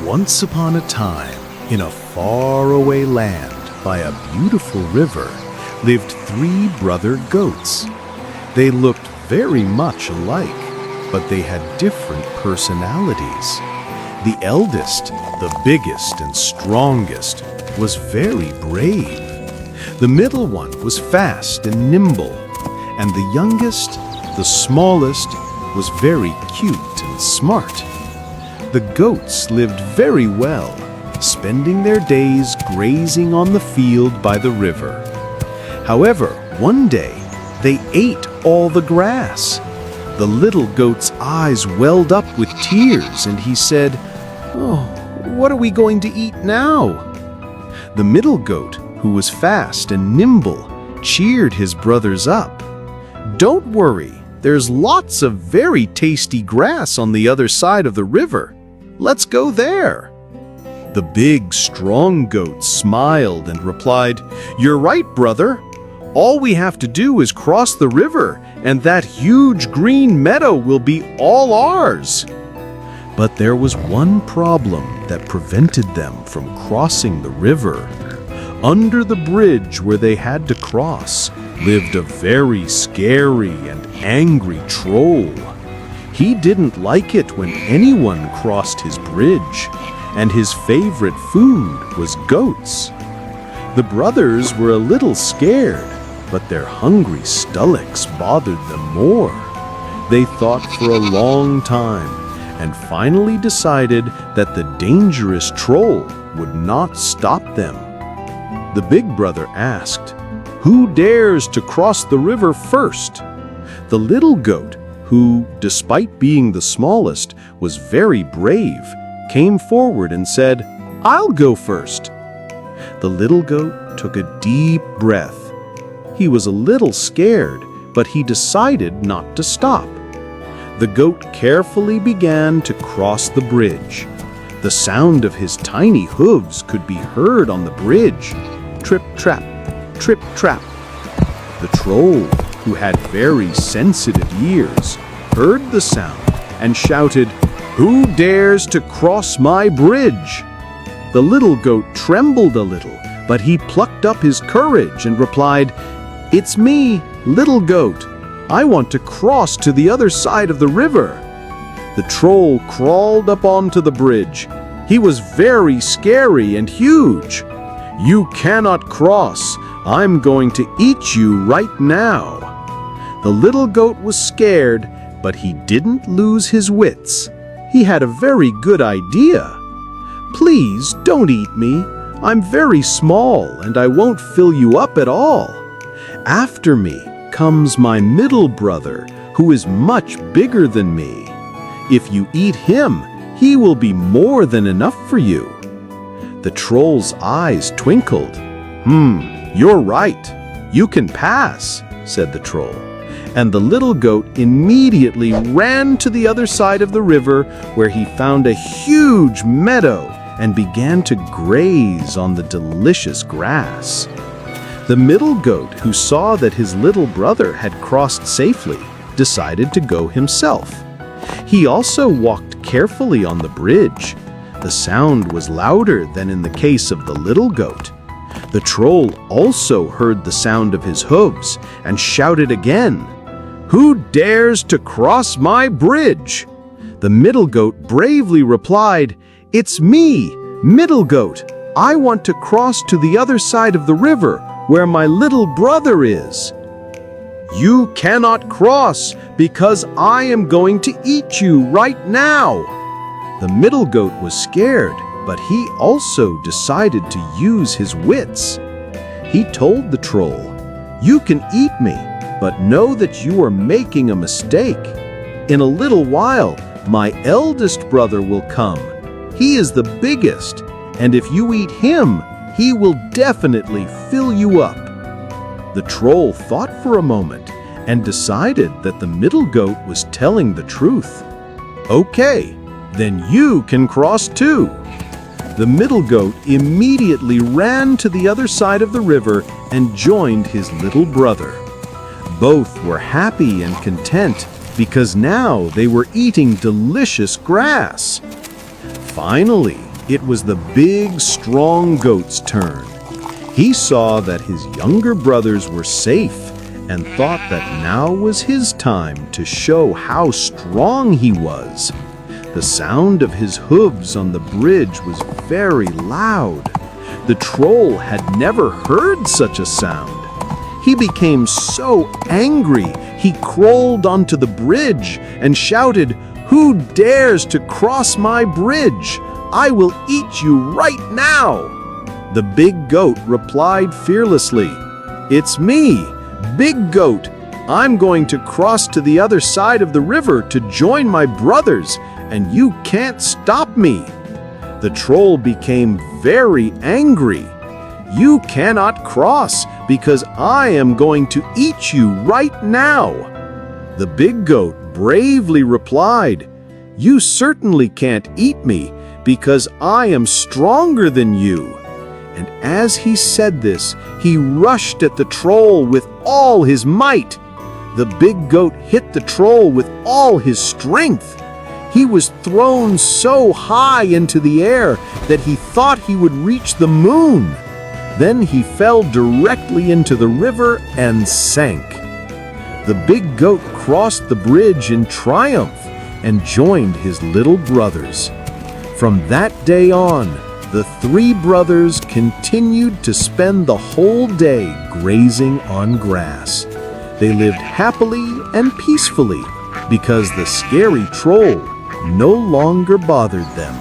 Once upon a time, in a faraway land by a beautiful river, lived three brother goats. They looked very much alike, but they had different personalities. The eldest, the biggest and strongest, was very brave. The middle one was fast and nimble, and the youngest, the smallest, was very cute and smart. The goats lived very well, spending their days grazing on the field by the river. However, one day, they ate all the grass. The little goat's eyes welled up with tears, and he said, "Oh, what are we going to eat now?" The middle goat, who was fast and nimble, cheered his brothers up. "Don't worry, there's lots of very tasty grass on the other side of the river. Let's go there." The big, strong goat smiled and replied, "You're right, brother. All we have to do is cross the river, and that huge green meadow will be all ours." But there was one problem that prevented them from crossing the river. Under the bridge where they had to cross lived a very scary and angry troll. He didn't like it when anyone crossed his bridge, and his favorite food was goats. The brothers were a little scared, but their hungry stomachs bothered them more. They thought for a long time and finally decided that the dangerous troll would not stop them. The big brother asked, "Who dares to cross the river first?" The little goat, who, despite being the smallest, was very brave, came forward and said, "I'll go first." The little goat took a deep breath. He was a little scared, but he decided not to stop. The goat carefully began to cross the bridge. The sound of his tiny hooves could be heard on the bridge. Trip-trap, trip-trap. The troll, who had very sensitive ears, heard the sound and shouted, "Who dares to cross my bridge?" The little goat trembled a little, but he plucked up his courage and replied, "It's me, little goat. I want to cross to the other side of the river." The troll crawled up onto the bridge. He was very scary and huge. "You cannot cross. I'm going to eat you right now." The little goat was scared, but he didn't lose his wits. He had a very good idea. "Please don't eat me. I'm very small and I won't fill you up at all. After me comes my middle brother, who is much bigger than me. If you eat him, he will be more than enough for you." The troll's eyes twinkled. You're right. You can pass," said the troll. And the little goat immediately ran to the other side of the river, where he found a huge meadow and began to graze on the delicious grass. The middle goat, who saw that his little brother had crossed safely, decided to go himself. He also walked carefully on the bridge. The sound was louder than in the case of the little goat. The troll also heard the sound of his hooves and shouted again, "Who dares to cross my bridge?" The middle goat bravely replied, "It's me, middle goat. I want to cross to the other side of the river, where my little brother is." "You cannot cross because I am going to eat you right now." The middle goat was scared, but he also decided to use his wits. He told the troll, "You can eat me, but know that you are making a mistake. In a little while, my eldest brother will come. He is the biggest, and if you eat him, he will definitely fill you up." The troll thought for a moment and decided that the middle goat was telling the truth. "Okay, then you can cross too." The middle goat immediately ran to the other side of the river and joined his little brother. Both were happy and content because now they were eating delicious grass. Finally, it was the big, strong goat's turn. He saw that his younger brothers were safe and thought that now was his time to show how strong he was. The sound of his hooves on the bridge was very loud. The troll had never heard such a sound. He became so angry, he crawled onto the bridge and shouted, "Who dares to cross my bridge? I will eat you right now!" The big goat replied fearlessly, "It's me, Big Goat. I'm going to cross to the other side of the river to join my brothers, and you can't stop me." The troll became very angry. "You cannot cross because I am going to eat you right now." The big goat bravely replied, "You certainly can't eat me because I am stronger than you." And as he said this, he rushed at the troll with all his might. The big goat hit the troll with all his strength. He was thrown so high into the air that he thought he would reach the moon. Then he fell directly into the river and sank. The big goat crossed the bridge in triumph and joined his little brothers. From that day on, the three brothers continued to spend the whole day grazing on grass. They lived happily and peacefully because the scary troll no longer bothered them.